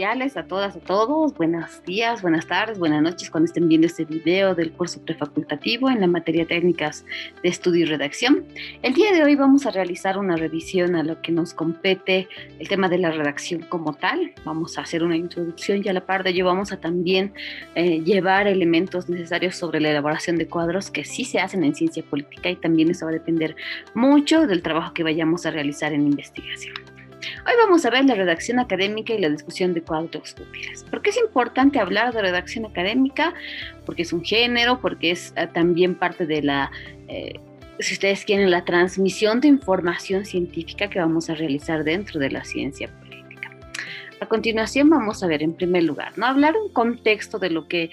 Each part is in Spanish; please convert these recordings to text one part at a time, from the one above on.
cordiales a todas, a todos. Buenos días, buenas tardes, buenas noches cuando estén viendo este video del curso prefacultativo en la materia técnicas de estudio y redacción. El día de hoy vamos a realizar una revisión a lo que nos compete el tema de la redacción como tal. Vamos a hacer una introducción y a la par de ello vamos a también llevar elementos necesarios sobre la elaboración de cuadros que sí se hacen en ciencia política y también eso va a depender mucho del trabajo que vayamos a realizar en investigación. Hoy vamos a ver la redacción académica y la discusión de cuadros útiles. ¿Por qué es importante hablar de redacción académica? Porque es un género, porque es también parte de la, si ustedes quieren, la transmisión de información científica que vamos a realizar dentro de la ciencia política. A continuación vamos a ver en primer lugar, ¿no? Hablar un contexto de lo que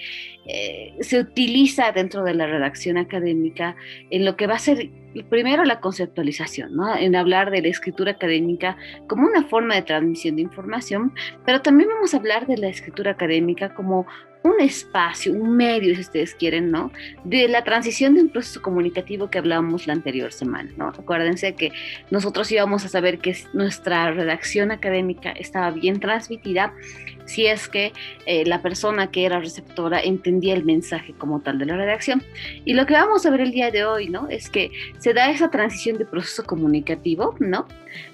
se utiliza dentro de la redacción académica en lo que va a ser primero la conceptualización, ¿no? En hablar de la escritura académica como una forma de transmisión de información, pero también vamos a hablar de la escritura académica como un espacio, un medio, si ustedes quieren, ¿no? De la transición de un proceso comunicativo que hablábamos la anterior semana, ¿no? Acuérdense que nosotros íbamos a saber que nuestra redacción académica estaba bien transmitida si es que la persona que era receptora entendía el mensaje como tal de la redacción. Y lo que vamos a ver el día de hoy, ¿no? Es que se da esa transición de proceso comunicativo, ¿no?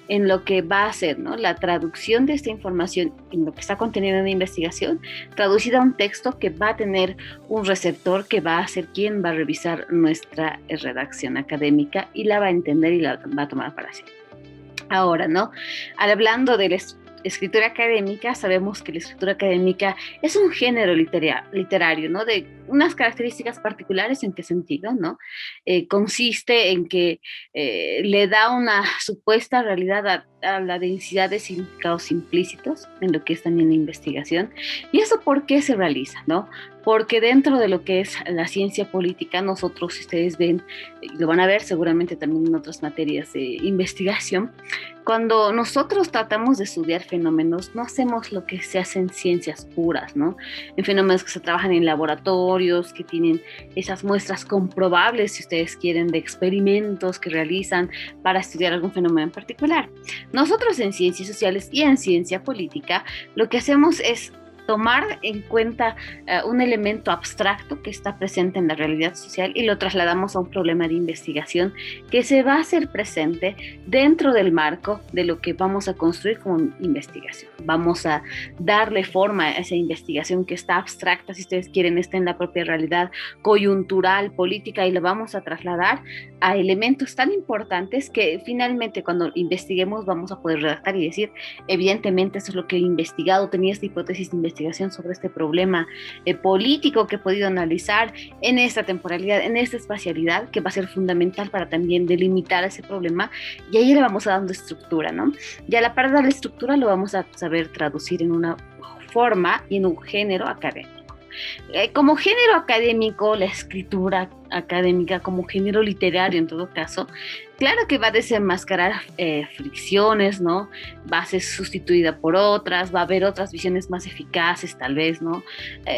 En lo que va a ser, ¿no? La traducción de esta información en lo que está contenido en la investigación, traducida a un texto que va a tener un receptor que va a ser quien va a revisar nuestra redacción académica y la va a entender y la va a tomar para sí. Ahora, ¿no? Hablando de la escritura académica, sabemos que la escritura académica es un género literario, ¿no? De unas características particulares. ¿En qué sentido, no? Consiste en que le da una supuesta realidad a la densidad de significados implícitos en lo que es también la investigación. ¿Y eso por qué se realiza, no? Porque dentro de lo que es la ciencia política, nosotros, ustedes ven, lo van a ver seguramente también en otras materias de investigación, cuando nosotros tratamos de estudiar fenómenos, no hacemos lo que se hace en ciencias puras, ¿no? En fenómenos que se trabajan en laboratorios, que tienen esas muestras comprobables, si ustedes quieren, de experimentos que realizan para estudiar algún fenómeno en particular. Nosotros en ciencias sociales y en ciencia política, lo que hacemos es tomar en cuenta un elemento abstracto que está presente en la realidad social y lo trasladamos a un problema de investigación que se va a hacer presente dentro del marco de lo que vamos a construir como investigación. Vamos a darle forma a esa investigación que está abstracta, si ustedes quieren, está en la propia realidad coyuntural, política, y lo vamos a trasladar a elementos tan importantes que finalmente cuando investiguemos vamos a poder redactar y decir, evidentemente eso es lo que he investigado, tenía esta hipótesis de investigación sobre este problema político que he podido analizar en esta temporalidad, en esta espacialidad, que va a ser fundamental para también delimitar ese problema, y ahí le vamos a dando estructura, ¿no? Y a la par de la estructura lo vamos a saber traducir en una forma y en un género académico. Como género académico, la escritura académica, como género literario en todo caso, claro que va a desenmascarar fricciones, ¿no? Va a ser sustituida por otras, va a haber otras visiones más eficaces tal vez, ¿no?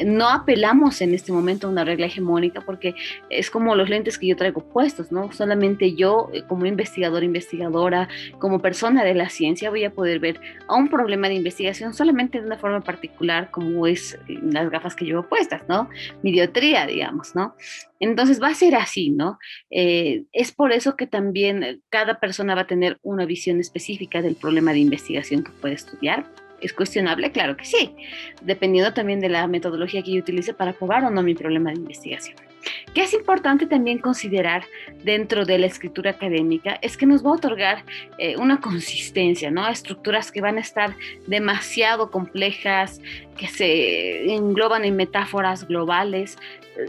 No apelamos en este momento a una regla hegemónica porque es como los lentes que yo traigo puestos, ¿no? Solamente yo, como investigador, investigadora, como persona de la ciencia, voy a poder ver a un problema de investigación solamente de una forma particular, como es las gafas que llevo puestas, ¿no? Mi dioptría, digamos, ¿no? Entonces va a ser así, ¿no? Es por eso que también cada persona va a tener una visión específica del problema de investigación que puede estudiar. ¿Es cuestionable? Claro que sí, dependiendo también de la metodología que yo utilice para probar o no mi problema de investigación. ¿Qué es importante también considerar dentro de la escritura académica? Es que nos va a otorgar una consistencia, ¿no? Estructuras que van a estar demasiado complejas, que se engloban en metáforas globales.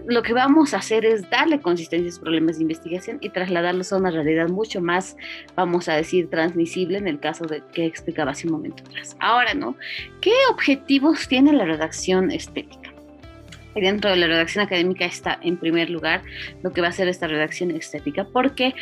Lo que vamos a hacer es darle consistencia a esos problemas de investigación y trasladarlos a una realidad mucho más, vamos a decir, transmisible en el caso de que explicaba hace un momento atrás. Ahora, ¿no? ¿Qué objetivos tiene la redacción estética? Y dentro de la redacción académica está en primer lugar lo que va a ser esta redacción estética, porque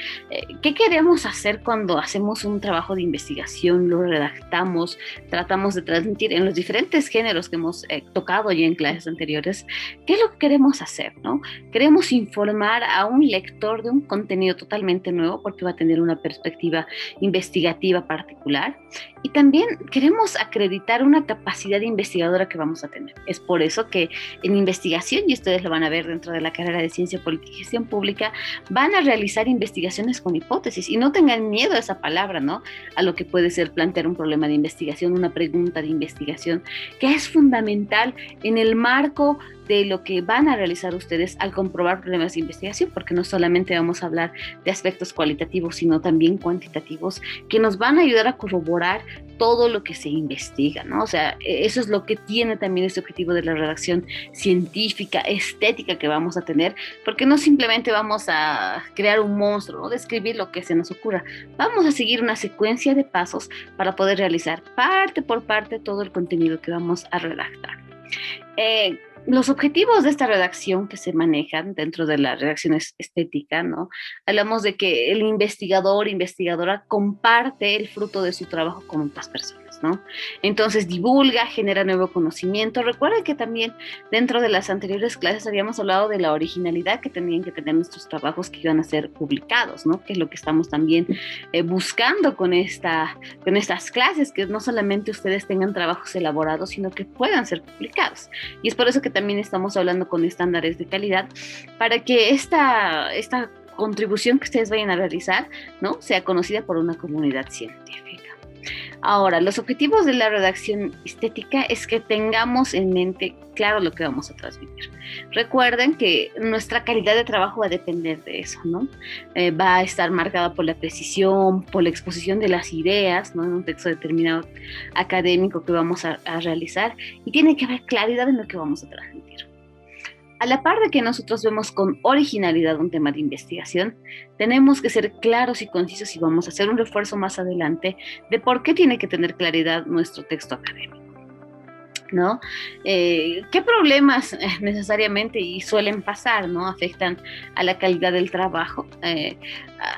¿qué queremos hacer cuando hacemos un trabajo de investigación, lo redactamos, tratamos de transmitir en los diferentes géneros que hemos tocado ya en clases anteriores? ¿Qué es lo que queremos hacer, no? Queremos informar a un lector de un contenido totalmente nuevo porque va a tener una perspectiva investigativa particular y también queremos acreditar una capacidad investigadora que vamos a tener. Es por eso que en investigación, y ustedes lo van a ver dentro de la carrera de Ciencia Política y Gestión Pública, van a realizar investigaciones con hipótesis y no tengan miedo a esa palabra, ¿no? A lo que puede ser plantear un problema de investigación, una pregunta de investigación, que es fundamental en el marco de lo que van a realizar ustedes al comprobar problemas de investigación, porque no solamente vamos a hablar de aspectos cualitativos, sino también cuantitativos, que nos van a ayudar a corroborar todo lo que se investiga, ¿no? O sea, eso es lo que tiene también este objetivo de la redacción científica, estética que vamos a tener, porque no simplemente vamos a crear un monstruo, ¿no? Describir lo que se nos ocurra. Vamos a seguir una secuencia de pasos para poder realizar parte por parte todo el contenido que vamos a redactar. Los objetivos de esta redacción que se manejan dentro de la redacción estética, ¿no? Hablamos de que el investigador, investigadora comparte el fruto de su trabajo con otras personas, ¿no? Entonces divulga, genera nuevo conocimiento. Recuerden que también dentro de las anteriores clases habíamos hablado de la originalidad que tenían que tener nuestros trabajos que iban a ser publicados, ¿no? Que es lo que estamos también buscando con estas clases, que no solamente ustedes tengan trabajos elaborados, sino que puedan ser publicados. Y es por eso que también estamos hablando con estándares de calidad para que esta contribución que ustedes vayan a realizar, ¿no?, sea conocida por una comunidad científica. Ahora, los objetivos de la redacción estética es que tengamos en mente claro lo que vamos a transmitir. Recuerden que nuestra calidad de trabajo va a depender de eso, ¿no? Va a estar marcada por la precisión, por la exposición de las ideas, ¿no?, en un texto determinado académico que vamos a realizar, y tiene que haber claridad en lo que vamos a transmitir. A la par de que nosotros vemos con originalidad un tema de investigación, tenemos que ser claros y concisos, y vamos a hacer un refuerzo más adelante de por qué tiene que tener claridad nuestro texto académico, ¿no? ¿Qué problemas necesariamente y suelen pasar, ¿no?, afectan a la calidad del trabajo?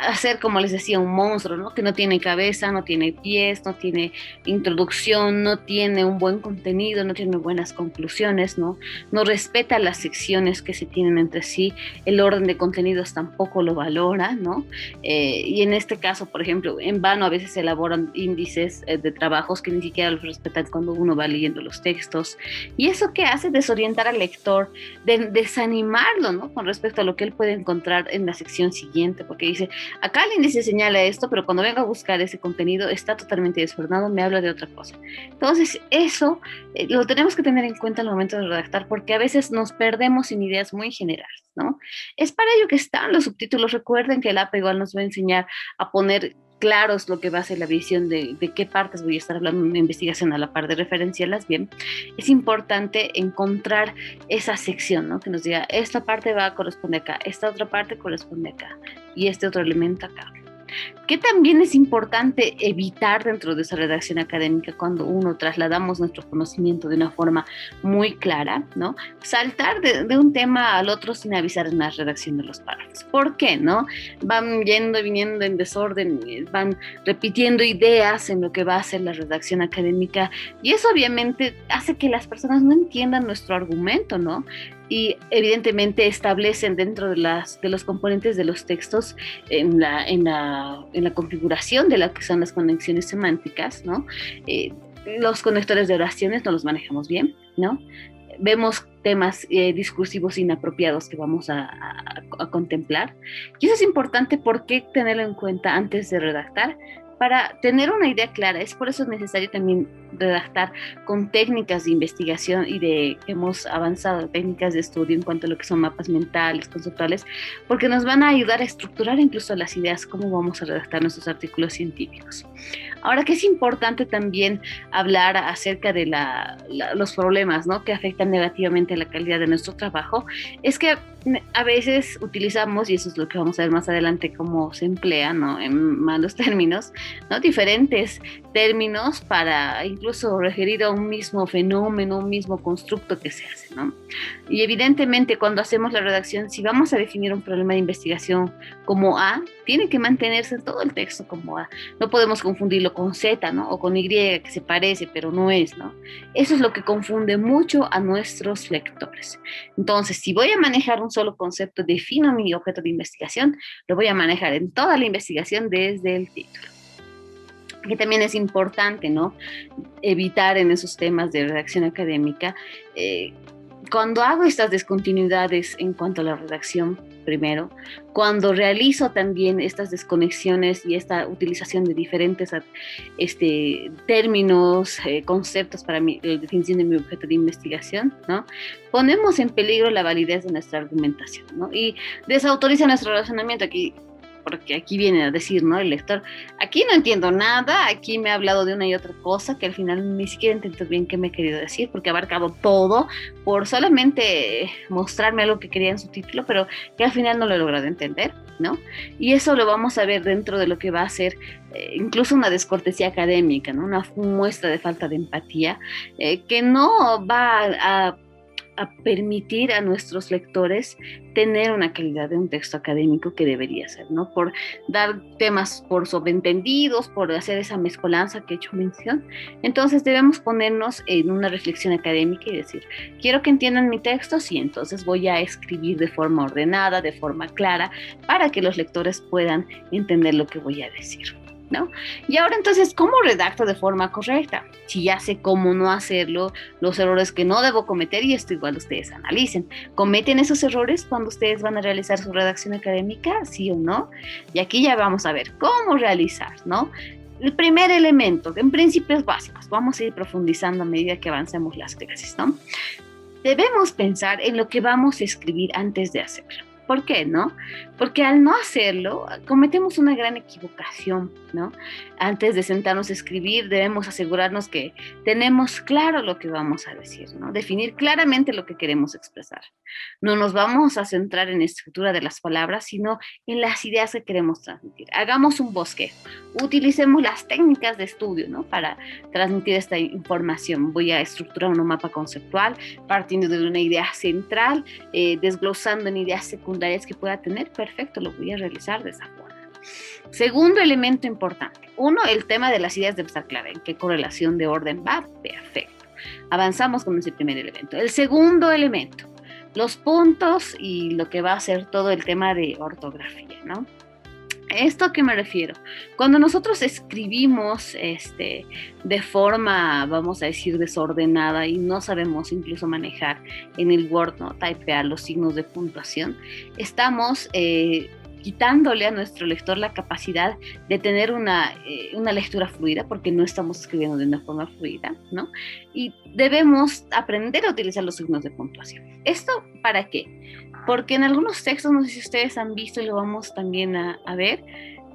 Hacer, como les decía, un monstruo, ¿no?, que no tiene cabeza, no tiene pies, no tiene introducción, no tiene un buen contenido, no tiene buenas conclusiones, ¿no? No respeta las secciones que se tienen entre sí, el orden de contenidos tampoco lo valora, ¿no? Y en este caso, por ejemplo, en vano a veces se elaboran índices de trabajos que ni siquiera los respetan cuando uno va leyendo los textos. ¿Y eso qué hace? Desorientar al lector, desanimarlo, ¿no?, con respecto a lo que él puede encontrar en la sección siguiente, porque dice, acá el índice señala esto, pero cuando vengo a buscar ese contenido está totalmente desordenado, me habla de otra cosa. Entonces, eso lo tenemos que tener en cuenta al momento de redactar, porque a veces nos perdemos en ideas muy generales, ¿no? Es para ello que están los subtítulos. Recuerden que el APA igual nos va a enseñar a poner claros lo que va a ser la visión de qué partes voy a estar hablando en una investigación, a la par de referenciarlas bien. Es importante encontrar esa sección, ¿no?, que nos diga, esta parte va a corresponder acá, esta otra parte corresponde acá, y este otro elemento acá. ¿Qué también es importante evitar dentro de esa redacción académica cuando uno trasladamos nuestro conocimiento de una forma muy clara, ¿no? Saltar de un tema al otro sin avisar en la redacción de los párrafos. ¿Por qué, no? Van yendo y viniendo en desorden, van repitiendo ideas en lo que va a ser la redacción académica, y eso obviamente hace que las personas no entiendan nuestro argumento, ¿no? Y evidentemente establecen dentro de los componentes de los textos en la configuración de lo que son las conexiones semánticas, ¿no? Los conectores de oraciones no los manejamos bien, ¿no? Vemos temas discursivos inapropiados que vamos a contemplar. Y eso es importante. ¿Por qué tenerlo en cuenta antes de redactar? Para tener una idea clara. Es por eso necesario también redactar con técnicas de investigación y hemos avanzado técnicas de estudio en cuanto a lo que son mapas mentales, conceptuales, porque nos van a ayudar a estructurar incluso las ideas, cómo vamos a redactar nuestros artículos científicos. Ahora, que es importante también hablar acerca de los problemas, ¿no?, que afectan negativamente a la calidad de nuestro trabajo, es que a veces utilizamos, y eso es lo que vamos a ver más adelante cómo se emplea, ¿no?, en malos términos, ¿no?, diferentes términos para incluso referir a un mismo fenómeno, un mismo constructo que se hace, ¿no? Y evidentemente cuando hacemos la redacción, si vamos a definir un problema de investigación como A, tiene que mantenerse en todo el texto como A. No podemos confundirlo con Z, ¿no?, o con Y, que se parece, pero no es, ¿no? Eso es lo que confunde mucho a nuestros lectores. Entonces, si voy a manejar un solo concepto, defino mi objeto de investigación, lo voy a manejar en toda la investigación desde el título. que también es importante, ¿no? Evitar en esos temas de redacción académica, cuando hago estas descontinuidades en cuanto a la redacción, primero, cuando realizo también estas desconexiones y esta utilización de diferentes términos, conceptos para la definición de mi objeto de investigación, ¿no? Ponemos en peligro la validez de nuestra argumentación, ¿no? Y desautoriza nuestro razonamiento. Aquí, porque aquí viene a decir, ¿no? El lector, aquí no entiendo nada, aquí me ha hablado de una y otra cosa que al final ni siquiera entiendo bien qué me ha querido decir, porque ha abarcado todo por solamente mostrarme algo que quería en su título, pero que al final no lo he logrado entender, ¿no? Y eso lo vamos a ver dentro de lo que va a ser incluso una descortesía académica, ¿no? Una muestra de falta de empatía que no va a permitir a nuestros lectores tener una calidad de un texto académico que debería ser, ¿no? Por dar temas por sobreentendidos, por hacer esa mezcolanza que he hecho mención. Entonces debemos ponernos en una reflexión académica y decir, quiero que entiendan mi texto, sí, entonces voy a escribir de forma ordenada, de forma clara, para que los lectores puedan entender lo que voy a decir, ¿no? Y ahora entonces, ¿cómo redacto de forma correcta? Si ya sé cómo no hacerlo, los errores que no debo cometer, y esto igual ustedes analicen. ¿Cometen esos errores cuando ustedes van a realizar su redacción académica? ¿Sí o no? Y aquí ya vamos a ver cómo realizar, ¿no? El primer elemento, en principios básicos, vamos a ir profundizando a medida que avancemos las clases, ¿no? Debemos pensar en lo que vamos a escribir antes de hacerlo. ¿Por qué, no? Porque al no hacerlo, cometemos una gran equivocación, ¿no? Antes de sentarnos a escribir, debemos asegurarnos que tenemos claro lo que vamos a decir, ¿no? Definir claramente lo que queremos expresar. No nos vamos a centrar en la estructura de las palabras, sino en las ideas que queremos transmitir. Hagamos un bosquejo. Utilicemos las técnicas de estudio, ¿no? Para transmitir esta información. Voy a estructurar un mapa conceptual partiendo de una idea central, desglosando en ideas secundarias que pueda tener. Perfecto, lo voy a realizar de esa forma. Segundo elemento importante. Uno, el tema de las ideas debe estar clara. ¿En qué correlación de orden va? Perfecto. Avanzamos con ese primer elemento. El segundo elemento, los puntos y lo que va a ser todo el tema de ortografía, ¿no? ¿Esto a qué me refiero? Cuando nosotros escribimos de forma, vamos a decir, desordenada y no sabemos incluso manejar en el Word, ¿no? Typear los signos de puntuación, estamos quitándole a nuestro lector la capacidad de tener una lectura fluida, porque no estamos escribiendo de una forma fluida, ¿no? Y debemos aprender a utilizar los signos de puntuación. ¿Esto para qué? Porque en algunos textos, no sé si ustedes han visto y lo vamos también a ver,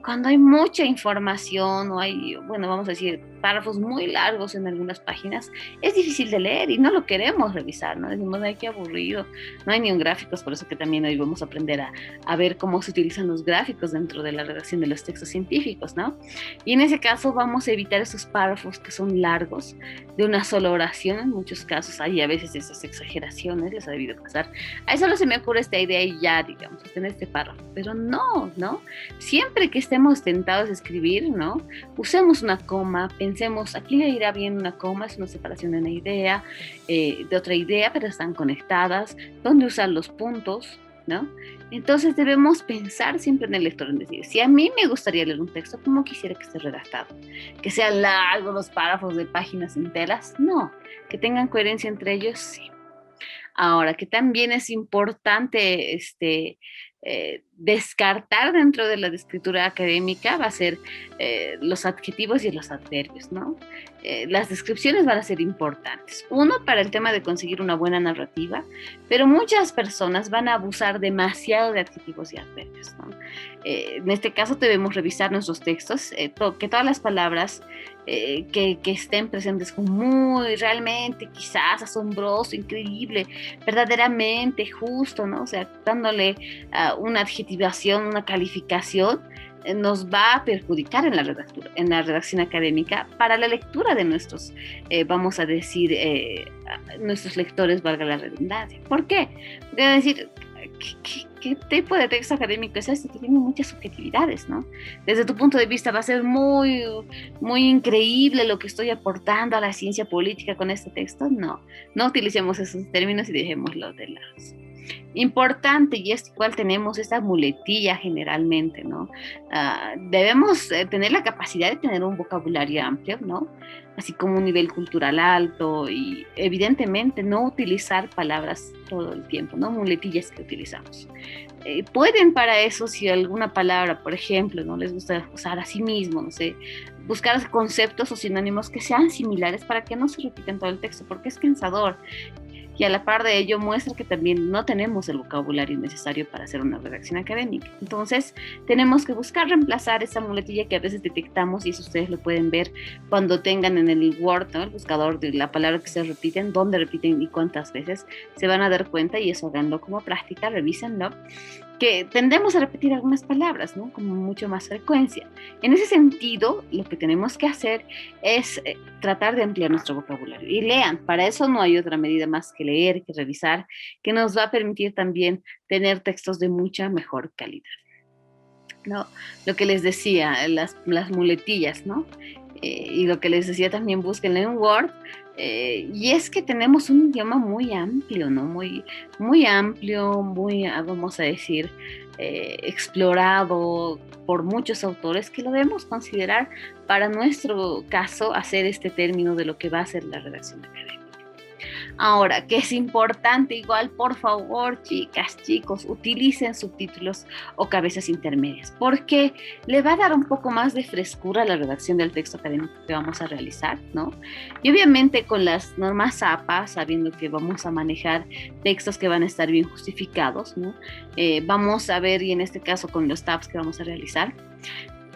cuando hay mucha información o hay, bueno, vamos a decir, párrafos muy largos en algunas páginas, es difícil de leer y no lo queremos revisar, ¿no? Decimos, ay, qué aburrido, no hay ni un gráfico, es por eso que también hoy vamos a aprender a ver cómo se utilizan los gráficos dentro de la redacción de los textos científicos, ¿no? Y en ese caso vamos a evitar esos párrafos que son largos, de una sola oración, en muchos casos hay a veces esas exageraciones, les ha debido pasar. A eso solo se me ocurre esta idea y ya, digamos, en este párrafo, pero no, ¿no? Siempre que estemos tentados a escribir, ¿no? Usemos una coma, pensemos, aquí le irá bien una coma, es una separación de una idea, de otra idea, pero están conectadas, ¿dónde usar los puntos, ¿no? Entonces debemos pensar siempre en el lector, es decir, si a mí me gustaría leer un texto, ¿cómo quisiera que esté redactado? Que sean largos los párrafos de páginas enteras, no, que tengan coherencia entre ellos, sí. Ahora, que también es importante descartar dentro de la escritura académica va a ser los adjetivos y los adverbios, ¿no? Las descripciones van a ser importantes. Uno, para el tema de conseguir una buena narrativa, pero muchas personas van a abusar demasiado de adjetivos y adverbios, ¿no? En este caso debemos revisar nuestros textos, que todas las palabras que estén presentes como muy, realmente, quizás, asombroso, increíble, verdaderamente, justo, ¿no? O sea, dándole una adjetivación, una calificación, nos va a perjudicar en la redacción académica para la lectura de nuestros, vamos a decir, nuestros lectores, valga la redundancia. ¿Por qué? Porque decir, ¿qué tipo de texto académico es este? Que tiene muchas subjetividades, ¿no? Desde tu punto de vista va a ser muy, muy increíble lo que estoy aportando a la ciencia política con este texto. No, no utilicemos esos términos y dejémoslos de lado. Importante, y es igual tenemos esta muletilla generalmente, ¿no? Debemos tener la capacidad de tener un vocabulario amplio, ¿no? Así como un nivel cultural alto y evidentemente no utilizar palabras todo el tiempo, ¿no? Muletillas que utilizamos. Pueden para eso, si alguna palabra, por ejemplo, no les gusta usar a sí mismo, no sé, buscar conceptos o sinónimos que sean similares para que no se repiten todo el texto, porque es cansador y a la par de ello muestra que también no tenemos el vocabulario necesario para hacer una redacción académica. Entonces, tenemos que buscar reemplazar esa muletilla que a veces detectamos, y eso ustedes lo pueden ver cuando tengan en el Word, ¿no? El buscador de la palabra que se repiten, dónde repiten y cuántas veces, se van a dar cuenta, y eso háganlo como práctica, revísenlo, que tendemos a repetir algunas palabras, ¿no? Con mucho más frecuencia. En ese sentido, lo que tenemos que hacer es tratar de ampliar nuestro vocabulario. Y lean, para eso no hay otra medida más que leer, que revisar, que nos va a permitir también tener textos de mucha mejor calidad, ¿no? Lo que les decía, las muletillas, ¿no? Y lo que les decía también, búsquenlo en Word. Y es que tenemos un idioma muy amplio, ¿no? Muy amplio, muy, vamos a decir, explorado por muchos autores, que lo debemos considerar para nuestro caso hacer este término de lo que va a ser la redacción académica. Ahora, que es importante igual, por favor, chicas, chicos, utilicen subtítulos o cabezas intermedias, porque le va a dar un poco más de frescura a la redacción del texto académico que vamos a realizar, ¿no? Y obviamente con las normas APA, sabiendo que vamos a manejar textos que van a estar bien justificados, ¿no? Vamos a ver, y en este caso con los tabs que vamos a realizar,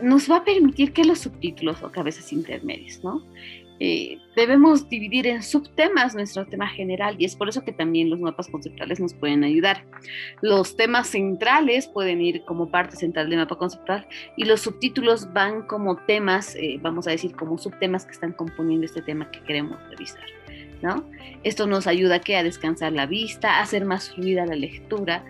nos va a permitir que los subtítulos o cabezas intermedias, ¿no? Debemos dividir en subtemas nuestro tema general, y es por eso que también los mapas conceptuales nos pueden ayudar. Los temas centrales pueden ir como parte central del mapa conceptual, y los subtítulos van como temas, vamos a decir, como subtemas que están componiendo este tema que queremos revisar, ¿no? Esto nos ayuda a descansar la vista, a hacer más fluida la lectura,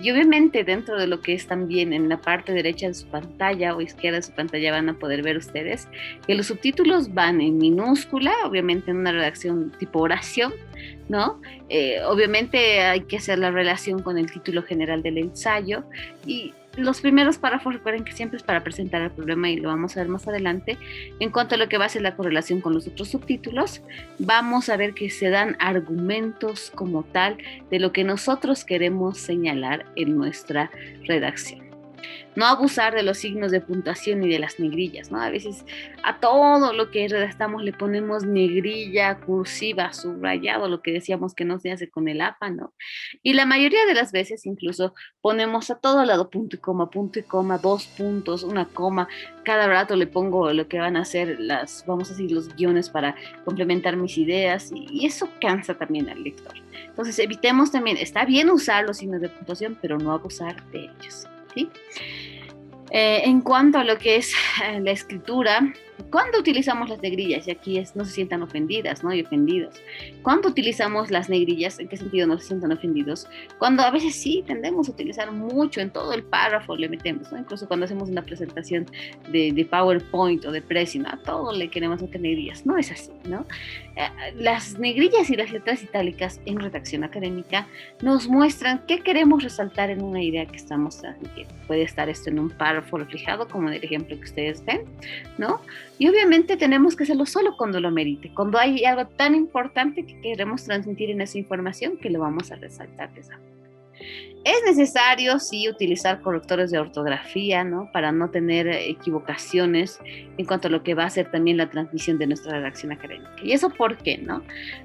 y obviamente dentro de lo que es también en la parte derecha de su pantalla o izquierda de su pantalla van a poder ver ustedes que los subtítulos van en minúscula, obviamente en una redacción tipo oración, ¿no? Obviamente hay que hacer la relación con el título general del ensayo, y los primeros párrafos recuerden que siempre es para presentar el problema, y lo vamos a ver más adelante. En cuanto a lo que va a ser la correlación con los otros subtítulos, vamos a ver que se dan argumentos como tal de lo que nosotros queremos señalar en nuestra redacción. No abusar de los signos de puntuación y de las negrillas, ¿no? A veces a todo lo que redactamos le ponemos negrilla, cursiva, subrayado, lo que decíamos que no se hace con el APA, ¿no? Y la mayoría de las veces incluso ponemos a todo lado punto y coma, 2 puntos, una coma. Cada rato le pongo lo que van a ser vamos a decir, los guiones para complementar mis ideas, y eso cansa también al lector. Entonces evitemos también, está bien usar los signos de puntuación, pero no abusar de ellos, ¿sí? En cuanto a lo que es la escritura, ¿cuándo utilizamos las negrillas? Y aquí no se sientan ofendidas, ¿no? Y ofendidos. ¿Cuándo utilizamos las negrillas? ¿En qué sentido no se sientan ofendidos? Cuando a veces sí tendemos a utilizar mucho, en todo el párrafo le metemos, ¿no? Incluso cuando hacemos una presentación de PowerPoint o de Prezi, a todo le queremos meter negrillas. No es así, ¿no? Las negrillas y las letras itálicas en redacción académica nos muestran qué queremos resaltar en una idea que estamos transmitiendo. Puede estar esto en un párrafo reflejado, como en el ejemplo que ustedes ven, ¿no? Y obviamente tenemos que hacerlo solo cuando lo merite, cuando hay algo tan importante que queremos transmitir en esa información, que lo vamos a resaltar de esa forma. Es necesario, sí, utilizar correctores de ortografía, ¿no? Para no tener equivocaciones en cuanto a lo que va a ser también la transmisión de nuestra redacción académica. ¿Y eso por qué, no?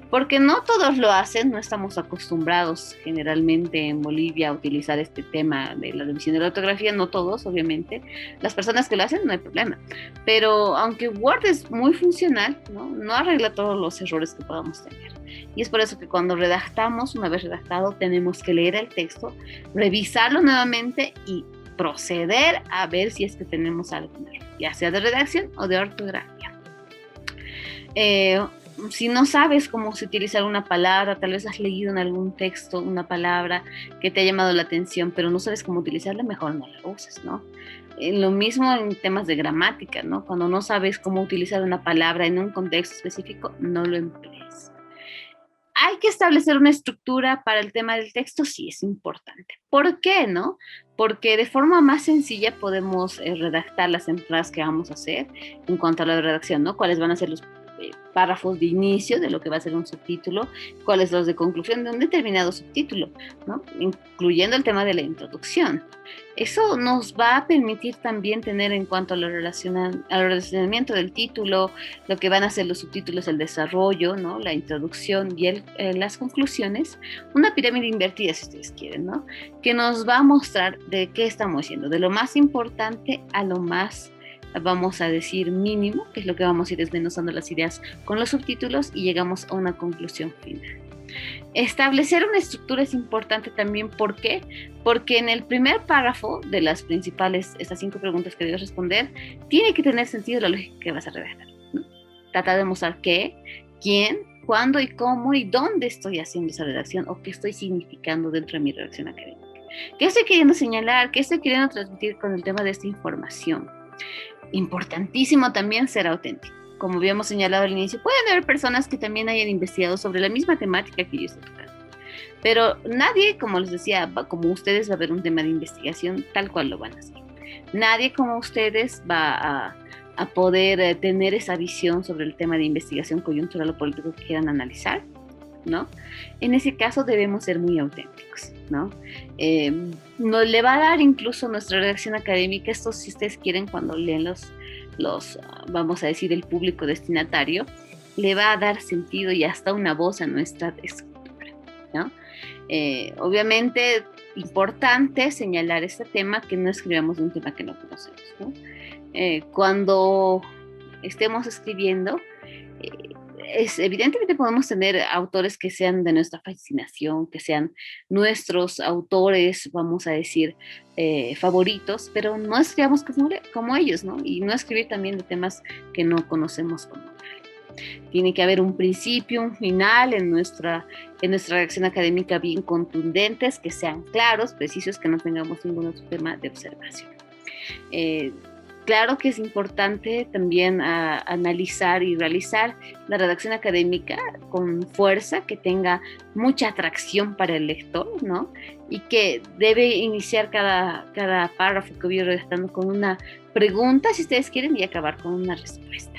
Porque no todos lo hacen, no estamos acostumbrados generalmente en Bolivia a utilizar este tema de la revisión de la ortografía, no todos, obviamente. Las personas que lo hacen, no hay problema. Pero aunque Word es muy funcional, ¿no? No arregla todos los errores que podamos tener. Y es por eso que cuando redactamos, una vez redactado, tenemos que leer el texto, revisarlo nuevamente y proceder a ver si es que tenemos algún error, ya sea de redacción o de ortografía. Si no sabes cómo se utilizar una palabra, tal vez has leído en algún texto una palabra que te ha llamado la atención, pero no sabes cómo utilizarla, mejor no la uses, ¿no? Lo mismo en temas de gramática, ¿no? Cuando no sabes cómo utilizar una palabra en un contexto específico, no lo emplees. ¿Hay que establecer una estructura para el tema del texto? Sí, es importante. ¿Por qué, no? Porque de forma más sencilla podemos redactar las entradas que vamos a hacer en cuanto a la redacción, ¿no? ¿Cuáles van a ser los párrafos de inicio de lo que va a ser un subtítulo? ¿Cuáles los de conclusión de un determinado subtítulo, ¿no? Incluyendo el tema de la introducción. Eso nos va a permitir también tener en cuanto al relacionamiento del título, lo que van a ser los subtítulos, el desarrollo, ¿no? La introducción y las conclusiones, una pirámide invertida, si ustedes quieren, ¿no? Que nos va a mostrar de qué estamos yendo, de lo más importante a lo más, vamos a decir, mínimo, que es lo que vamos a ir desmenuzando las ideas con los subtítulos y llegamos a una conclusión final. Establecer una estructura es importante también. ¿Por qué? Porque en el primer párrafo de las principales, estas 5 preguntas que debes responder, tiene que tener sentido la lógica que vas a redactar, ¿no? Trata de mostrar qué, quién, cuándo y cómo y dónde estoy haciendo esa redacción o qué estoy significando dentro de mi redacción académica. ¿Qué estoy queriendo señalar? ¿Qué estoy queriendo transmitir con el tema de esta información? Importantísimo también ser auténtico. Como habíamos señalado al inicio, pueden haber personas que también hayan investigado sobre la misma temática que yo estoy tocando. Pero nadie, como les decía, como ustedes, va a ver un tema de investigación tal cual lo van a hacer. Nadie como ustedes va a poder tener esa visión sobre el tema de investigación coyuntural o político que quieran analizar, ¿no? En ese caso debemos ser muy auténticos, ¿no? Nos le va a dar incluso nuestra redacción académica, esto si ustedes quieren cuando leen vamos a decir, el público destinatario, le va a dar sentido y hasta una voz a nuestra escritura, ¿no? Obviamente, importante señalar este tema, que no escribamos un tema que no conocemos, ¿no? Cuando estemos escribiendo, evidentemente podemos tener autores que sean de nuestra fascinación, que sean nuestros autores, vamos a decir, favoritos, pero no escribamos como ellos, ¿no? Y no escribir también de temas que no conocemos como tal. Tiene que haber un principio, un final en nuestra redacción académica bien contundentes, que sean claros, precisos, que no tengamos ningún otro tema de observación. Claro que es importante también analizar y realizar la redacción académica con fuerza, que tenga mucha atracción para el lector, ¿no? Y que debe iniciar cada párrafo que voy redactando con una pregunta, si ustedes quieren, y acabar con una respuesta.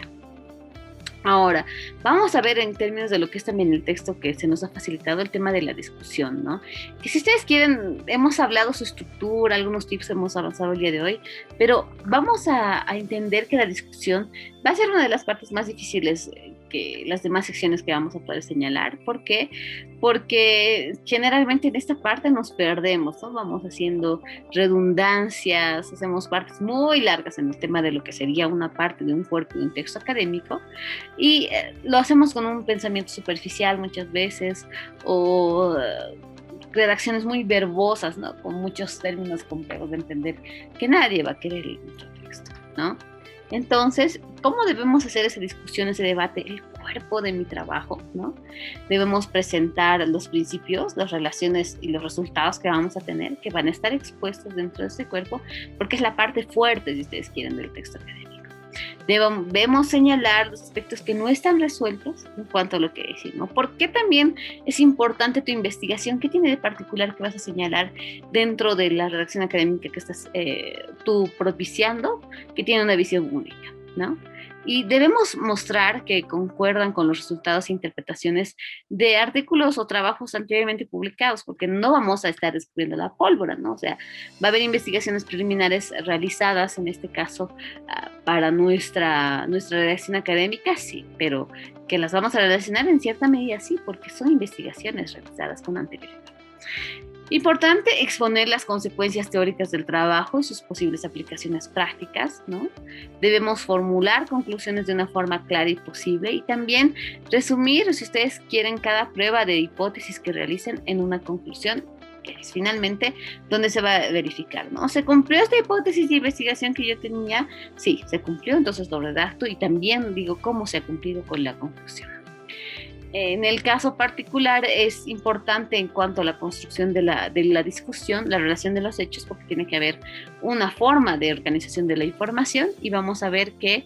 Ahora, vamos a ver en términos de lo que es también el texto que se nos ha facilitado, el tema de la discusión, ¿no? Que si ustedes quieren, hemos hablado su estructura, algunos tips hemos avanzado el día de hoy, pero vamos a entender que la discusión va a ser una de las partes más difíciles que las demás secciones que vamos a poder señalar. ¿Por qué? Porque generalmente en esta parte nos perdemos, ¿no? Vamos haciendo redundancias, hacemos partes muy largas en el tema de lo que sería una parte de un cuerpo de un texto académico, y lo hacemos con un pensamiento superficial muchas veces, o redacciones muy verbosas, ¿no? Con muchos términos complejos de entender que nadie va a querer leer nuestro texto, ¿no? Entonces, ¿cómo debemos hacer esa discusión, ese debate? El cuerpo de mi trabajo, ¿no? Debemos presentar los principios, las relaciones y los resultados que vamos a tener, que van a estar expuestos dentro de ese cuerpo, porque es la parte fuerte, si ustedes quieren, del texto académico. Debemos señalar los aspectos que no están resueltos en cuanto a lo que decir, ¿no? ¿Por qué también es importante tu investigación? ¿Qué tiene de particular que vas a señalar dentro de la redacción académica que estás tú propiciando, que tiene una visión única, ¿no? Y debemos mostrar que concuerdan con los resultados e interpretaciones de artículos o trabajos anteriormente publicados, porque no vamos a estar descubriendo la pólvora, ¿no? O sea, va a haber investigaciones preliminares realizadas, en este caso, para nuestra redacción académica, sí, pero que las vamos a relacionar en cierta medida, sí, porque son investigaciones realizadas con anterioridad. Importante exponer las consecuencias teóricas del trabajo y sus posibles aplicaciones prácticas, ¿no? Debemos formular conclusiones de una forma clara y posible, y también resumir, si ustedes quieren, cada prueba de hipótesis que realicen en una conclusión, que es finalmente donde se va a verificar, ¿no? ¿Se cumplió esta hipótesis de investigación que yo tenía? Sí, se cumplió, entonces lo redacto y también digo cómo se ha cumplido con la conclusión. En el caso particular es importante en cuanto a la construcción de la discusión, la relación de los hechos, porque tiene que haber una forma de organización de la información y vamos a ver que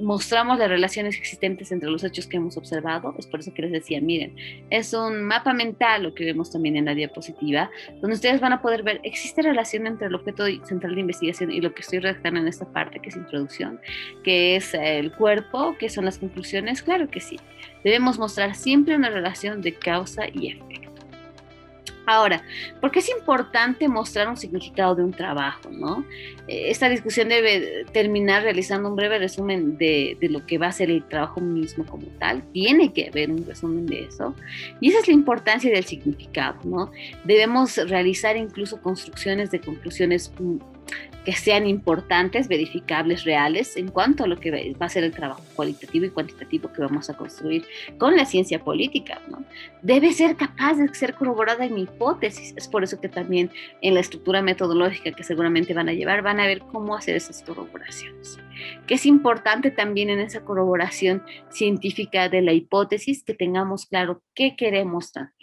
mostramos las relaciones existentes entre los hechos que hemos observado. Es por eso que les decía, miren, es un mapa mental, lo que vemos también en la diapositiva, donde ustedes van a poder ver, ¿existe relación entre el objeto central de investigación y lo que estoy redactando en esta parte, que es introducción, que es el cuerpo, que son las conclusiones? Claro que sí. Debemos mostrar siempre una relación de causa y efecto. Ahora, ¿por qué es importante mostrar un significado de un trabajo, ¿no? Esta discusión debe terminar realizando un breve resumen de lo que va a ser el trabajo mismo como tal. Tiene que haber un resumen de eso. Y esa es la importancia del significado, ¿no? Debemos realizar incluso construcciones de conclusiones que sean importantes, verificables, reales, en cuanto a lo que va a ser el trabajo cualitativo y cuantitativo que vamos a construir con la ciencia política, ¿no? Debe ser capaz de ser corroborada en mi hipótesis. Es por eso que también en la estructura metodológica que seguramente van a llevar, van a ver cómo hacer esas corroboraciones. Que es importante también en esa corroboración científica de la hipótesis que tengamos claro qué queremos transmitir.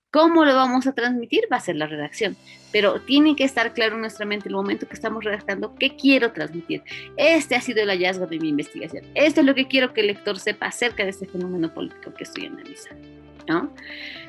¿Cómo lo vamos a transmitir? Va a ser la redacción, pero tiene que estar claro en nuestra mente el momento que estamos redactando qué quiero transmitir. Este ha sido el hallazgo de mi investigación. Esto es lo que quiero que el lector sepa acerca de este fenómeno político que estoy analizando, ¿no?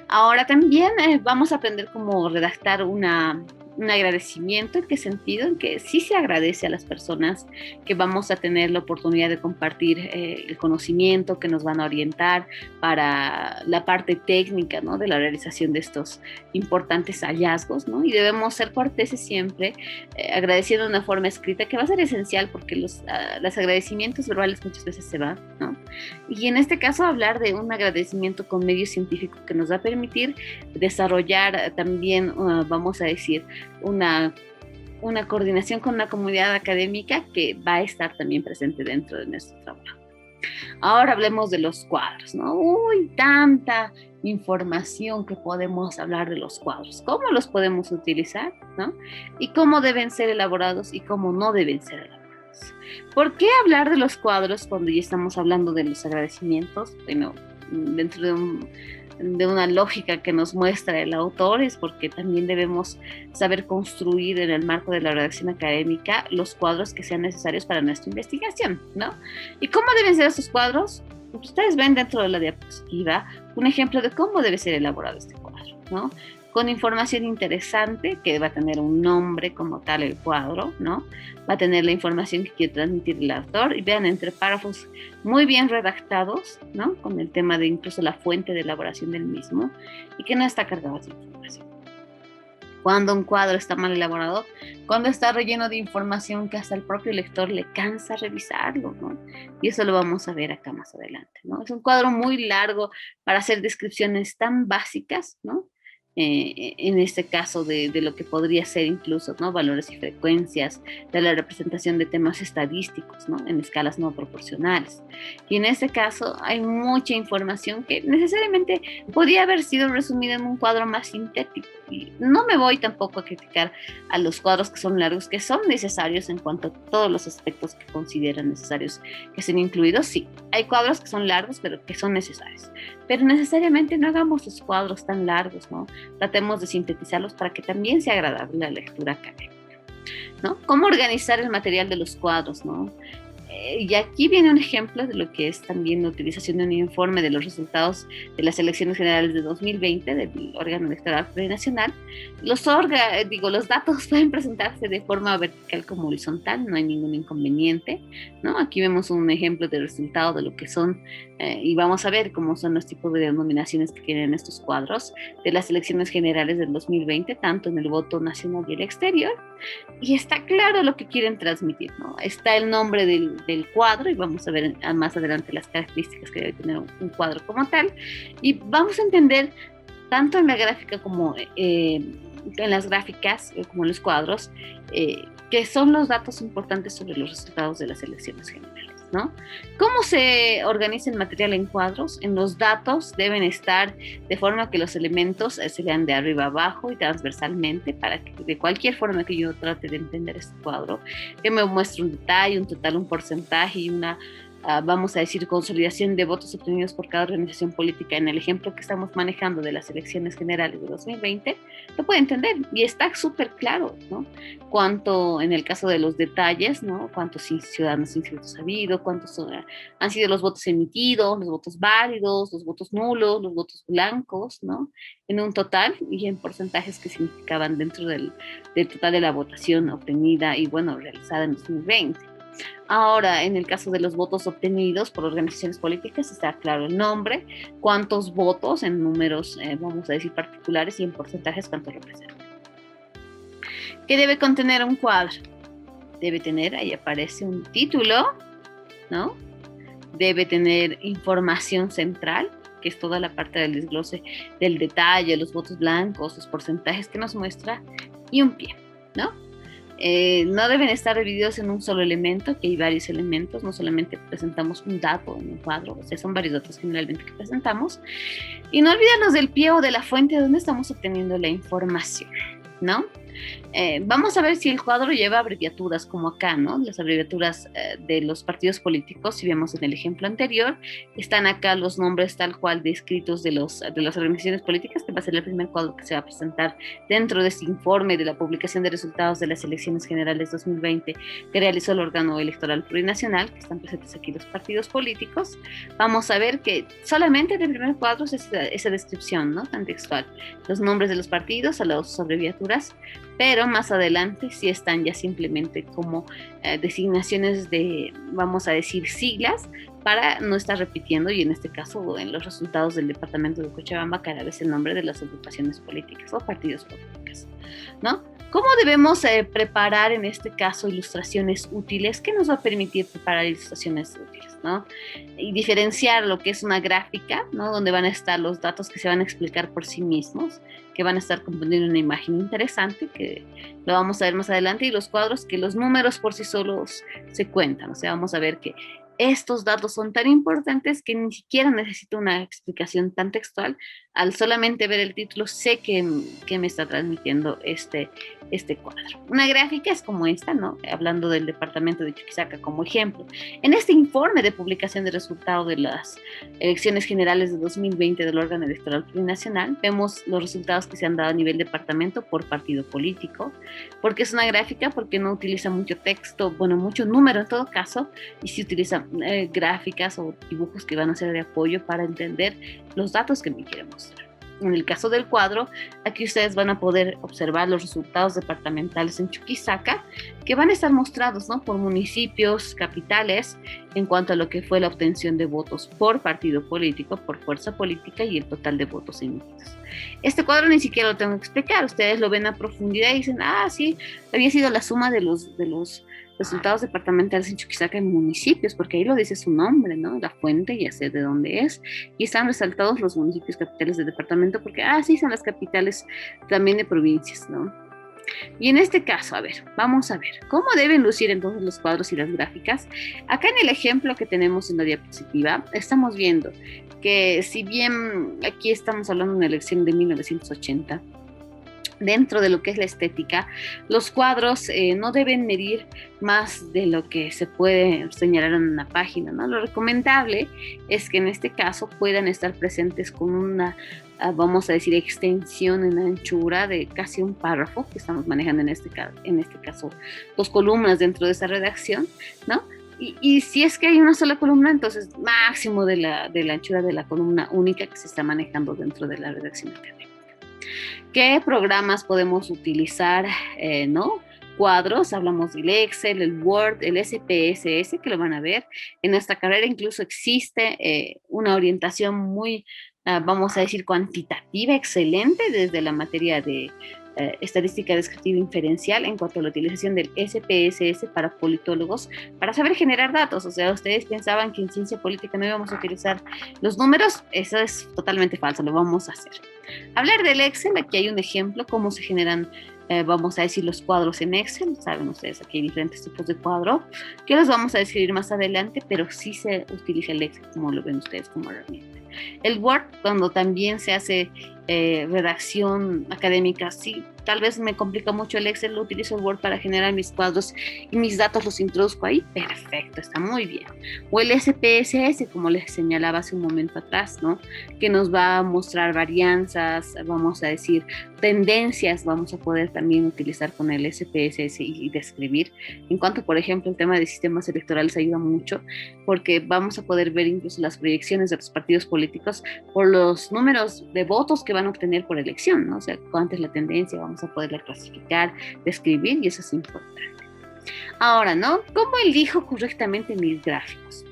Ahora también vamos a aprender cómo redactar un agradecimiento. ¿En qué sentido? En que sí se agradece a las personas que vamos a tener la oportunidad de compartir el conocimiento, que nos van a orientar para la parte técnica, ¿no? De la realización de estos importantes hallazgos, ¿no? Y debemos ser corteses siempre, agradeciendo de una forma escrita, que va a ser esencial porque los agradecimientos verbales muchas veces se van, ¿no? Y en este caso hablar de un agradecimiento con medio científico que nos va a permitir desarrollar también, vamos a decir, una coordinación con una comunidad académica que va a estar también presente dentro de nuestro trabajo. Ahora hablemos de los cuadros, ¿no? Uy, tanta información que podemos hablar de los cuadros. ¿Cómo los podemos utilizar, ¿no? Y cómo deben ser elaborados y cómo no deben ser elaborados. ¿Por qué hablar de los cuadros cuando ya estamos hablando de los agradecimientos? Bueno, dentro de una lógica que nos muestra el autor, es porque también debemos saber construir en el marco de la redacción académica los cuadros que sean necesarios para nuestra investigación, ¿no? ¿Y cómo deben ser esos cuadros? Ustedes ven dentro de la diapositiva un ejemplo de cómo debe ser elaborado este cuadro, ¿no? Con información interesante, que va a tener un nombre como tal el cuadro, ¿no? Va a tener la información que quiere transmitir el autor, y vean, entre párrafos muy bien redactados, ¿no? Con el tema de incluso la fuente de elaboración del mismo, y que no está cargado de información. Cuando un cuadro está mal elaborado, cuando está relleno de información que hasta el propio lector le cansa revisarlo, ¿no? Y eso lo vamos a ver acá más adelante, ¿no? Es un cuadro muy largo para hacer descripciones tan básicas, ¿no? En este caso de lo que podría ser incluso, ¿no? Valores y frecuencias, de la representación de temas estadísticos, ¿no? En escalas no proporcionales. Y en este caso hay mucha información que necesariamente podría haber sido resumida en un cuadro más sintético. Y no me voy tampoco a criticar a los cuadros que son largos, que son necesarios en cuanto a todos los aspectos que consideran necesarios que sean incluidos. Sí, hay cuadros que son largos, pero que son necesarios. Pero necesariamente no hagamos los cuadros tan largos, ¿no? Tratemos de sintetizarlos para que también sea agradable la lectura académica, ¿no? ¿Cómo organizar el material de los cuadros, ¿no? Y aquí viene un ejemplo de lo que es también la utilización de un informe de los resultados de las elecciones generales de 2020 del órgano electoral plurinacional. Los datos pueden presentarse de forma vertical como horizontal, no hay ningún inconveniente, ¿no? Aquí vemos un ejemplo de resultado de lo que son, y vamos a ver cómo son los tipos de denominaciones que tienen estos cuadros de las elecciones generales del 2020, tanto en el voto nacional y el exterior. Y está claro lo que quieren transmitir, ¿no? Está el nombre del cuadro y vamos a ver más adelante las características que debe tener un cuadro como tal. Y vamos a entender tanto en la gráfica como en las gráficas, como en los cuadros, que son los datos importantes sobre los resultados de las elecciones generales, ¿no? ¿Cómo se organiza el material en cuadros? En los datos deben estar de forma que los elementos se lean de arriba abajo y transversalmente, para que de cualquier forma que yo trate de entender este cuadro, que me muestre un detalle, un total, un porcentaje y una vamos a decir, consolidación de votos obtenidos por cada organización política en el ejemplo que estamos manejando de las elecciones generales de 2020, lo puede entender y está súper claro, ¿no? Cuánto, en el caso de los detalles, ¿no? Cuántos ciudadanos inscritos ha habido, cuántos han sido los votos emitidos, los votos válidos, los votos nulos, los votos blancos, ¿no? En un total y en porcentajes que significaban dentro del total de la votación obtenida y, bueno, realizada en 2020. Ahora, en el caso de los votos obtenidos por organizaciones políticas, está claro el nombre, cuántos votos en números, vamos a decir, particulares y en porcentajes cuánto representan. ¿Qué debe contener un cuadro? Debe tener, ahí aparece un título, ¿no? Debe tener información central, que es toda la parte del desglose del detalle, los votos blancos, los porcentajes que nos muestra, y un pie, ¿no? No deben estar divididos en un solo elemento, que hay varios elementos, no solamente presentamos un dato en un cuadro, o sea, son varios datos generalmente que presentamos, y no olvidarnos del pie o de la fuente de donde estamos obteniendo la información, ¿no? Vamos a ver si el cuadro lleva abreviaturas como acá, ¿no? Las abreviaturas de los partidos políticos, si vemos en el ejemplo anterior, están acá los nombres tal cual descritos de las organizaciones políticas, que va a ser el primer cuadro que se va a presentar dentro de este informe de la publicación de resultados de las elecciones generales 2020 que realizó el órgano electoral plurinacional, que están presentes aquí los partidos políticos. Vamos a ver que solamente en el primer cuadro es esa descripción, ¿no? Tan textual. Los nombres de los partidos, a las abreviaturas, pero más adelante sí están ya simplemente como designaciones de, vamos a decir, siglas para no estar repitiendo, y en este caso en los resultados del departamento de Cochabamba cada vez el nombre de las agrupaciones políticas o partidos políticos, ¿no? ¿Cómo debemos preparar en este caso ilustraciones útiles? ¿Qué nos va a permitir preparar ilustraciones útiles, ¿no? Y diferenciar lo que es una gráfica, ¿no? Donde van a estar los datos que se van a explicar por sí mismos, que van a estar componiendo una imagen interesante, que lo vamos a ver más adelante, y los cuadros que los números por sí solos se cuentan. O sea, vamos a ver que estos datos son tan importantes que ni siquiera necesito una explicación tan textual. Al solamente ver el título sé que me está transmitiendo este cuadro. Una gráfica es como esta, ¿no? Hablando del departamento de Chuquisaca como ejemplo. En este informe de publicación de resultados de las elecciones generales de 2020 del órgano electoral plurinacional, vemos los resultados que se han dado a nivel departamento por partido político. ¿Por qué es una gráfica? Porque no utiliza mucho texto, bueno, mucho número en todo caso, y sí utiliza gráficas o dibujos que van a ser de apoyo para entender los datos que me quieren mostrar. En el caso del cuadro, aquí ustedes van a poder observar los resultados departamentales en Chuquisaca, que van a estar mostrados, ¿no? Por municipios, capitales, en cuanto a lo que fue la obtención de votos por partido político, por fuerza política y el total de votos emitidos. Este cuadro ni siquiera lo tengo que explicar, ustedes lo ven a profundidad y dicen, ah, sí, había sido la suma de los resultados departamentales en Chuquisaca en municipios, porque ahí lo dice su nombre, ¿no? La fuente, ya sé de dónde es, y están resaltados los municipios capitales del departamento, porque, sí, son las capitales también de provincias, ¿no? Y en este caso, a ver, vamos a ver, ¿cómo deben lucir entonces los cuadros y las gráficas? Acá en el ejemplo que tenemos en la diapositiva, estamos viendo que si bien aquí estamos hablando de una elección de 1980, dentro de lo que es la estética, los cuadros no deben medir más de lo que se puede señalar en una página, ¿no? Lo recomendable es que en este caso puedan estar presentes con una, vamos a decir, extensión en anchura de casi un párrafo, que estamos manejando en este caso 2 columnas dentro de esa redacción, ¿no? Y si es que hay una sola columna, entonces máximo de la anchura de la columna única que se está manejando dentro de la redacción académica. ¿Qué programas podemos utilizar, no? Cuadros, hablamos del Excel, el Word, el SPSS, que lo van a ver. En esta carrera incluso existe una orientación muy, vamos a decir, cuantitativa, excelente, desde la materia de estadística descriptiva inferencial en cuanto a la utilización del SPSS para politólogos, para saber generar datos. O sea, ustedes pensaban que en ciencia política no íbamos a utilizar los números, eso es totalmente falso, lo vamos a hacer. Hablar del Excel, aquí hay un ejemplo, cómo se generan, vamos a decir, los cuadros en Excel. Saben ustedes, aquí hay diferentes tipos de cuadro, que los vamos a describir más adelante, pero sí se utiliza el Excel, como lo ven ustedes, como herramienta. El Word, cuando también se hace redacción académica, sí, tal vez me complica mucho el Excel, lo utilizo el Word para generar mis cuadros y mis datos los introduzco ahí, perfecto, está muy bien. O el SPSS, como les señalaba hace un momento atrás, ¿no? Que nos va a mostrar varianzas, vamos a decir, tendencias, vamos a poder también utilizar con el SPSS y describir. En cuanto, por ejemplo, el tema de sistemas electorales ayuda mucho, porque vamos a poder ver incluso las proyecciones de los partidos políticos por los números de votos que van a obtener por elección, ¿no? O sea, cuánta es la tendencia, vamos a poderla clasificar, describir, y eso es importante. Ahora, ¿no? ¿Cómo elijo correctamente mis gráficos?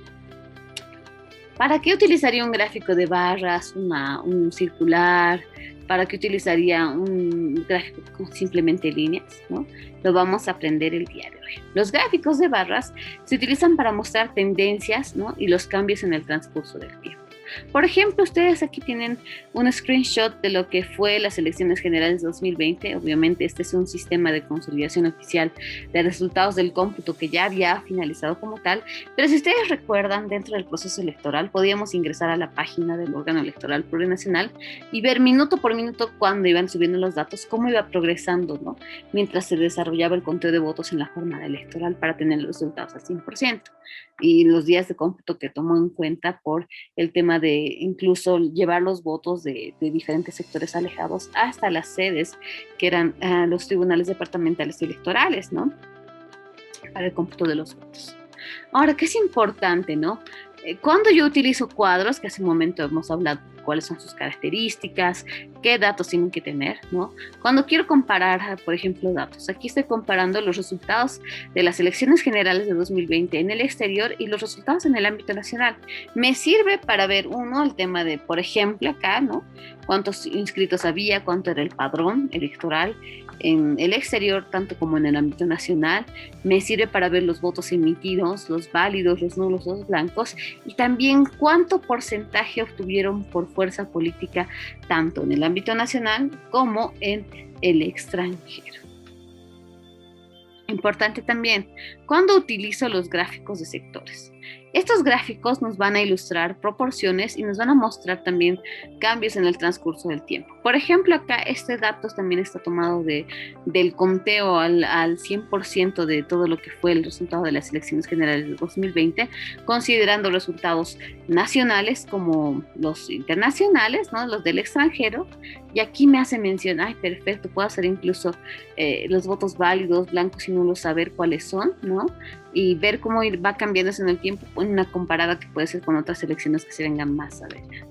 ¿Para qué utilizaría un gráfico de barras, un circular? ¿Para qué utilizaría un gráfico con simplemente líneas? ¿No? Lo vamos a aprender el día de hoy. Los gráficos de barras se utilizan para mostrar tendencias, ¿no? Y los cambios en el transcurso del tiempo. Por ejemplo, ustedes aquí tienen un screenshot de lo que fue las elecciones generales 2020. Obviamente este es un sistema de consolidación oficial de resultados del cómputo que ya había finalizado como tal, pero si ustedes recuerdan, dentro del proceso electoral podíamos ingresar a la página del órgano electoral plurinacional y ver minuto por minuto cuando iban subiendo los datos, cómo iba progresando, ¿no? Mientras se desarrollaba el conteo de votos en la jornada electoral para tener los resultados al 100%, y los días de cómputo que tomó en cuenta por el tema de incluso llevar los votos de diferentes sectores alejados hasta las sedes que eran los tribunales departamentales y electorales, ¿no? Para el cómputo de los votos. Ahora, ¿qué es importante, no? Cuando yo utilizo cuadros, que hace un momento hemos hablado de cuáles son sus características, qué datos tienen que tener, ¿no? Cuando quiero comparar, por ejemplo, datos, aquí estoy comparando los resultados de las elecciones generales de 2020 en el exterior y los resultados en el ámbito nacional. Me sirve para ver, uno, el tema de, por ejemplo, acá, ¿no? Cuántos inscritos había, cuánto era el padrón electoral en el exterior, tanto como en el ámbito nacional. Me sirve para ver los votos emitidos, los válidos, los nulos, los blancos, y también cuánto porcentaje obtuvieron por fuerza política, tanto en el ámbito nacional como en el extranjero. Importante también, cuando utilizo los gráficos de sectores. Estos gráficos nos van a ilustrar proporciones y nos van a mostrar también cambios en el transcurso del tiempo. Por ejemplo, acá este dato también está tomado del conteo al 100% de todo lo que fue el resultado de las elecciones generales de 2020, considerando resultados nacionales como los internacionales, ¿no? Los del extranjero. Y aquí me hace mención, ay, perfecto, puedo hacer incluso los votos válidos, blancos y nulos, saber cuáles son, ¿no? Y ver cómo va cambiando eso en el tiempo, en una comparada que puede ser con otras elecciones que se vengan más adelante.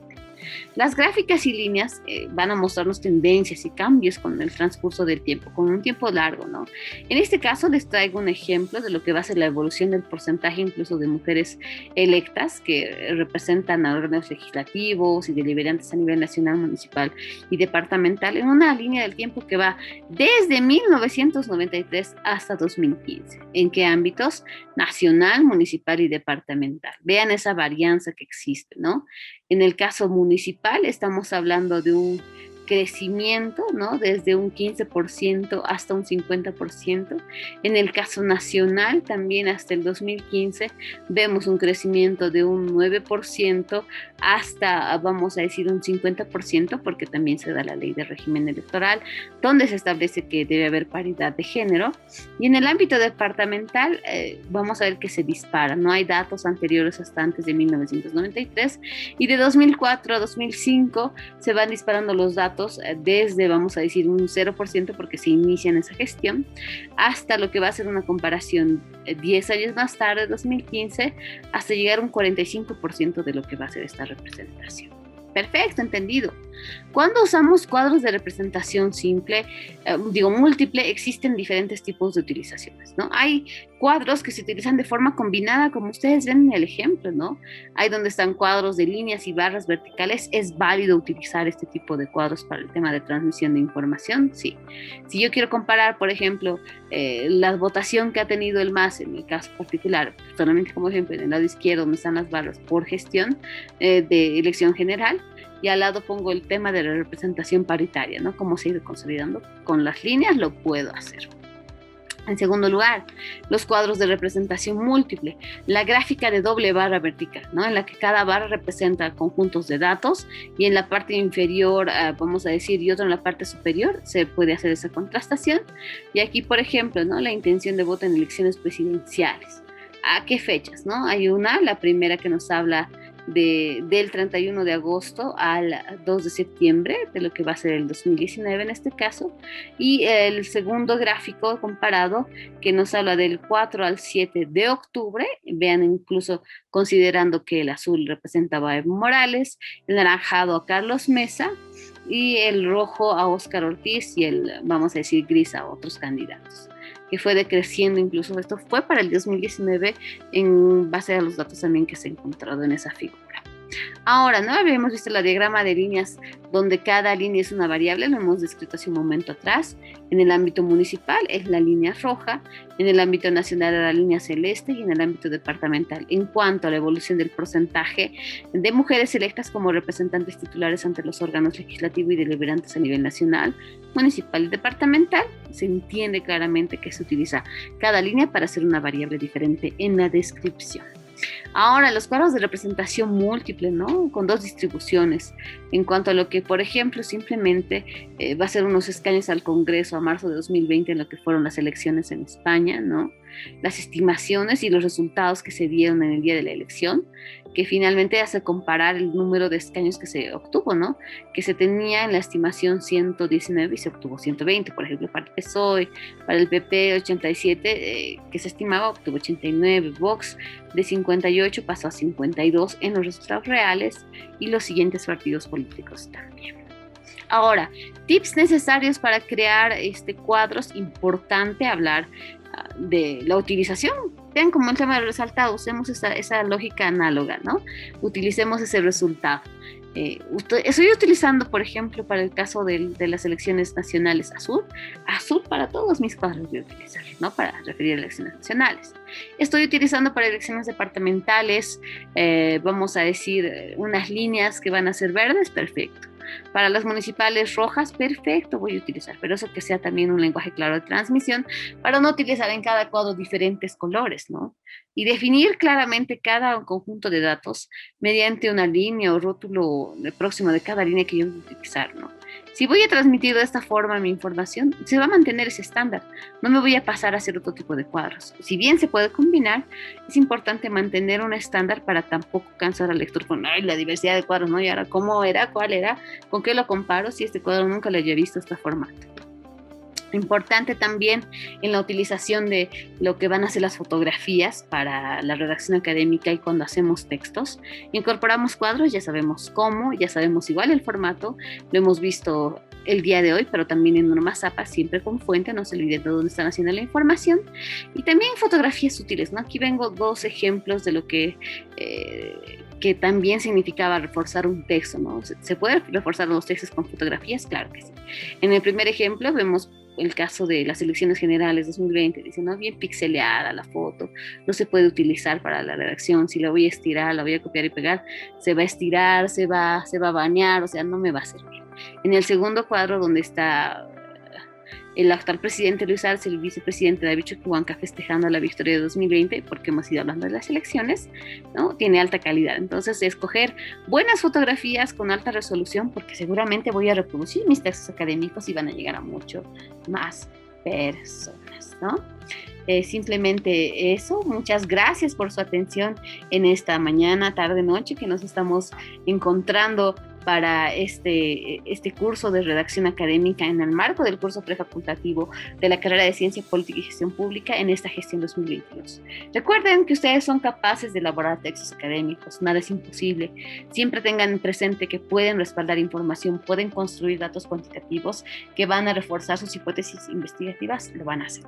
Las gráficas y líneas van a mostrarnos tendencias y cambios con el transcurso del tiempo, con un tiempo largo, ¿no? En este caso les traigo un ejemplo de lo que va a ser la evolución del porcentaje incluso de mujeres electas que representan a órganos legislativos y deliberantes a nivel nacional, municipal y departamental en una línea del tiempo que va desde 1993 hasta 2015. ¿En qué ámbitos? Nacional, municipal y departamental. Vean esa varianza que existe, ¿no? En el caso municipal estamos hablando de un crecimiento, ¿no? Desde un 15% hasta un 50%. En el caso nacional, también hasta el 2015, vemos un crecimiento de un 9% hasta, vamos a decir, un 50%, porque también se da la ley de régimen electoral, donde se establece que debe haber paridad de género. Y en el ámbito departamental, vamos a ver que se dispara. No hay datos anteriores hasta antes de 1993, y de 2004 a 2005 se van disparando los datos desde, vamos a decir, un 0%, porque se inicia en esa gestión, hasta lo que va a ser una comparación 10 años más tarde, 2015, hasta llegar a un 45% de lo que va a ser esta representación. Perfecto, entendido. Cuando usamos cuadros de representación simple, múltiple, existen diferentes tipos de utilizaciones, ¿no? Hay cuadros que se utilizan de forma combinada, como ustedes ven en el ejemplo, ¿no? Hay donde están cuadros de líneas y barras verticales. ¿Es válido utilizar este tipo de cuadros para el tema de transmisión de información? Sí. Si yo quiero comparar, por ejemplo, la votación que ha tenido el MAS, en mi caso particular, solamente como ejemplo, en el lado izquierdo donde están las barras por gestión de elección general, y al lado pongo el tema de la representación paritaria, ¿no? Cómo se ha ido consolidando con las líneas, lo puedo hacer. En segundo lugar, los cuadros de representación múltiple, la gráfica de doble barra vertical, ¿no? En la que cada barra representa conjuntos de datos y en la parte inferior, vamos a decir, y otro en la parte superior, se puede hacer esa contrastación. Y aquí, por ejemplo, ¿no? La intención de voto en elecciones presidenciales. ¿A qué fechas? ¿No? Hay una, la primera que nos habla del 31 de agosto al 2 de septiembre, de lo que va a ser el 2019 en este caso, y el segundo gráfico comparado que nos habla del 4 al 7 de octubre, vean incluso considerando que el azul representaba a Evo Morales, el naranjado a Carlos Mesa, y el rojo a Óscar Ortiz y el, vamos a decir, gris a otros candidatos, que fue decreciendo incluso. Esto fue para el 2019 en base a los datos también que se han encontrado en esa figura. Ahora, ¿no? Habíamos visto el diagrama de líneas donde cada línea es una variable, lo hemos descrito hace un momento atrás. En el ámbito municipal es la línea roja, en el ámbito nacional la línea celeste y en el ámbito departamental. En cuanto a la evolución del porcentaje de mujeres electas como representantes titulares ante los órganos legislativos y deliberantes a nivel nacional, municipal y departamental, se entiende claramente que se utiliza cada línea para hacer una variable diferente en la descripción. Ahora, los cuadros de representación múltiple, ¿no? Con dos distribuciones. En cuanto a lo que, por ejemplo, simplemente va a ser unos escaños al Congreso a marzo de 2020 en lo que fueron las elecciones en España, ¿no? Las estimaciones y los resultados que se dieron en el día de la elección, que finalmente hace comparar el número de escaños que se obtuvo, ¿no? Que se tenía en la estimación 119 y se obtuvo 120, por ejemplo, para el PSOE, para el PP 87, que se estimaba, obtuvo 89, Vox de 58 pasó a 52 en los resultados reales y los siguientes partidos políticos también. Ahora, tips necesarios para crear cuadros, importante hablar de la utilización. Vean como el tema del resaltado, usemos esa lógica análoga, ¿no? Utilicemos ese resultado. Estoy utilizando, por ejemplo, para el caso de las elecciones nacionales, azul para todos mis cuadros voy a utilizar, ¿no? Para referir a elecciones nacionales. Estoy utilizando para elecciones departamentales, vamos a decir, unas líneas que van a ser verdes, perfecto. Para las municipales rojas, perfecto, voy a utilizar, pero eso que sea también un lenguaje claro de transmisión para no utilizar en cada cuadro diferentes colores, ¿no? Y definir claramente cada conjunto de datos mediante una línea o rótulo próximo de cada línea que yo voy a utilizar, ¿no? Si voy a transmitir de esta forma mi información, se va a mantener ese estándar. No me voy a pasar a hacer otro tipo de cuadros. Si bien se puede combinar, es importante mantener un estándar para tampoco cansar al lector con la diversidad de cuadros, ¿no? Y ahora, ¿cómo era? ¿Cuál era? ¿Con qué lo comparo? Si este cuadro nunca lo había visto este formato. Importante también en la utilización de lo que van a ser las fotografías para la redacción académica y cuando hacemos textos. Incorporamos cuadros, ya sabemos cómo, ya sabemos igual el formato, lo hemos visto el día de hoy, pero también en Norma Zapa, siempre con fuente, no se olviden de dónde están haciendo la información. Y también fotografías útiles, ¿no? Aquí vengo dos ejemplos de lo que también significaba reforzar un texto, ¿no? ¿Se puede reforzar los textos con fotografías? Claro que sí. En el primer ejemplo vemos el caso de las elecciones generales 2020, dice, ¿no? Bien pixeleada la foto, no se puede utilizar para la redacción, si la voy a estirar, la voy a copiar y pegar, se va a estirar, se va a bañar, o sea, no me va a servir. En el segundo cuadro, donde está el actual presidente Luis Arce, el vicepresidente David Choquehuanca festejando la victoria de 2020, porque hemos ido hablando de las elecciones, ¿no? Tiene alta calidad. Entonces, escoger buenas fotografías con alta resolución, porque seguramente voy a reproducir mis textos académicos y van a llegar a mucho más personas, ¿no? Simplemente eso. Muchas gracias por su atención en esta mañana, tarde, noche que nos estamos encontrando para este curso de redacción académica en el marco del curso prefacultativo de la carrera de Ciencia Política y Gestión Pública en esta gestión 2022. Recuerden que ustedes son capaces de elaborar textos académicos, nada es imposible. Siempre tengan presente que pueden respaldar información, pueden construir datos cuantitativos que van a reforzar sus hipótesis investigativas, lo van a hacer.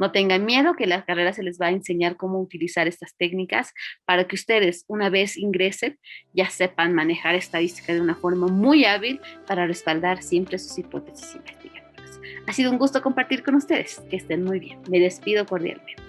No tengan miedo, que la carrera se les va a enseñar cómo utilizar estas técnicas para que ustedes, una vez ingresen, ya sepan manejar estadística de una forma muy hábil para respaldar siempre sus hipótesis investigativas. Ha sido un gusto compartir con ustedes. Que estén muy bien. Me despido cordialmente.